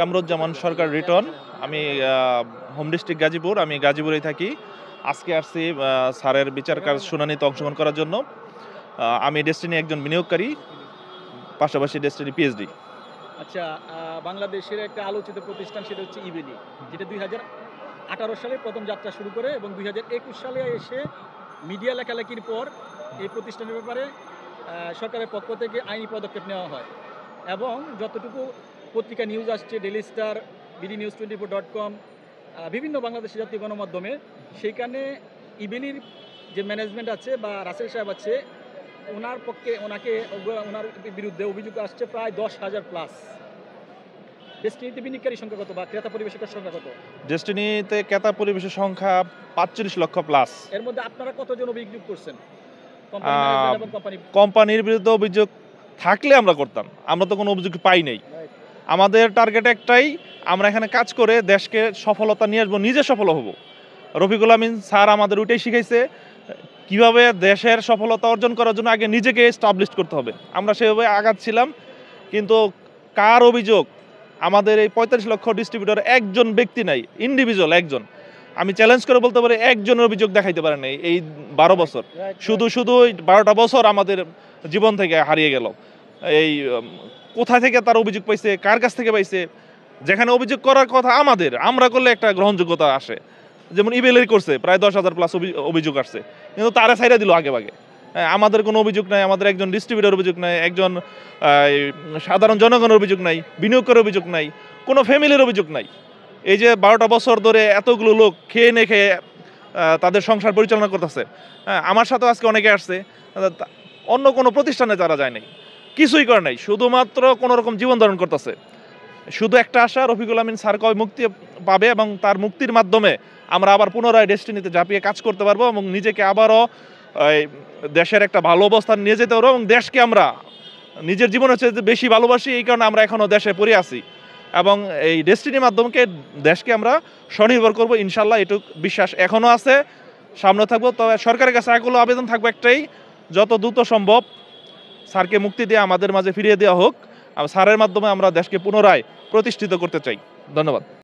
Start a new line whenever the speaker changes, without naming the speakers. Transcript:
কামরুজ্জামান সরকার written. আমি home district Gazipur, আমি গাজীপুরেই থাকি। আজকে আসছি স্যারের বিচার কাজ শুনানিতে অংশগ্রহণ করার জন্য। আমি ডেস্টিনি একজন বিনিয়োগকারী, পাশাপাশি ডেস্টিনি পিএইচডি।
আচ্ছা, বাংলাদেশের একটা আলোচিত প্রতিষ্ঠান, সেটা হচ্ছে ইবেলি, যেটা 2018 সালে প্রথম যাত্রা শুরু করে এবং 2021 সালে এসে মিডিয়া লেখালেখির পর এই প্রতিষ্ঠানের ব্যাপারে সরকারের পক্ষ থেকে আইনি পদক্ষেপ নেওয়া হয় এবং যতটুকু পত্রিকা নিউজ আসছে, ডেইলি স্টার, bdnews24.com, বিভিন্ন বাংলাদেশের জাতীয় গণমাধ্যমে, সেইখানে ইবেলির যে ম্যানেজমেন্ট আছে বা রাসেল সাহেব আছে, ওনার বিরুদ্ধে অভিযোগ আসছে প্রায় 10,000 প্লাস। ডেস্টিনিতে বিনিয়োগকারী সংখ্যা কত বা ক্রেতা পরিবেশকের সংখ্যা কত?
ডেস্টিনিতে ক্রেতা পরিবেশের সংখ্যা 45 লক্ষ প্লাস।
এর মধ্যে আপনারা কতজন অভিযোগ করছেন?
কোম্পানির বিরুদ্ধে অভিযোগ থাকলে আমরা করতাম, আমরা তো কোনো অভিযোগ পাই নাই। আমাদের টার্গেট একটাই, আমরা এখানে কাজ করে দেশকে সফলতা নিয়ে আসবো, নিজে সফল হব। রফিকুল আমিন স্যার আমাদের ওইটাই শিখাইছে, কিভাবে দেশের সফলতা অর্জন করার জন্য আগে নিজেকে এস্টাবলিশ করতে হবে। আমরা সেভাবে আগাচ্ছিলাম, কিন্তু কার অভিযোগ? আমাদের এই 45 লক্ষ ডিস্ট্রিবিউটর একজন ব্যক্তি নাই, ইন্ডিভিজুয়াল একজন। আমি চ্যালেঞ্জ করে বলতে পারি একজনের অভিযোগ দেখাইতে পারে নাই এই 12 বছর। শুধু 12টা বছর আমাদের জীবন থেকে হারিয়ে গেল। এই কোথা থেকে তার অভিযোগ পাইছে, কার কাছ থেকে পাইছে? যেখানে অভিযোগ করার কথা আমাদের, আমরা করলে একটা গ্রহণযোগ্যতা আসে। যেমন ইবেলের করছে, প্রায় 10,000 প্লাস অভিযোগ আসছে, কিন্তু তারা ছাইড়া দিল আগে ভাগে। আমাদের কোনো অভিযোগ নাই, আমাদের একজন ডিস্ট্রিবিউটর অভিযোগ নাই, একজন সাধারণ জনগণের অভিযোগ নাই, বিনিয়োগের অভিযোগ নাই, কোনো ফ্যামিলির অভিযোগ নাই। এই যে 12টা বছর ধরে এতগুলো লোক খেয়ে না খেয়ে তাদের সংসার পরিচালনা করতেছে। আমার সাথেও আজকে অনেকে আসছে, অন্য কোনো প্রতিষ্ঠানে যারা যায় নাই, কিছুই করে নাই, শুধুমাত্র কোনো রকম জীবন ধারণ করতেছে। শুধু একটা আশা, রফিকুল আমিন স্যার কবে মুক্তি পাবে এবং তার মুক্তির মাধ্যমে আমরা আবার পুনরায় ডেস্টিনিতে ঝাঁপিয়ে কাজ করতে পারবো এবং নিজেকে আবারও দেশের একটা ভালো অবস্থান নিয়ে যেতে পারবো এবং দেশকে আমরা নিজের জীবনের চেয়ে বেশি ভালোবাসি। এই কারণে আমরা এখনও দেশে পড়ে আছি এবং এই ডেস্টিনির মাধ্যমে দেশকে আমরা স্বনির্ভর করবো ইনশাল্লাহ, এটুক বিশ্বাস এখনও আছে, সামনে থাকবো। তবে সরকারের কাছে এগুলো আবেদন থাকবে একটাই, যত দ্রুত সম্ভব স্যারকে মুক্তি দিয়ে আমাদের মাঝে ফিরিয়ে দেওয়া হোক। স্যারের মাধ্যমে আমরা দেশকে পুনরায় প্রতিষ্ঠিত করতে চাই। ধন্যবাদ।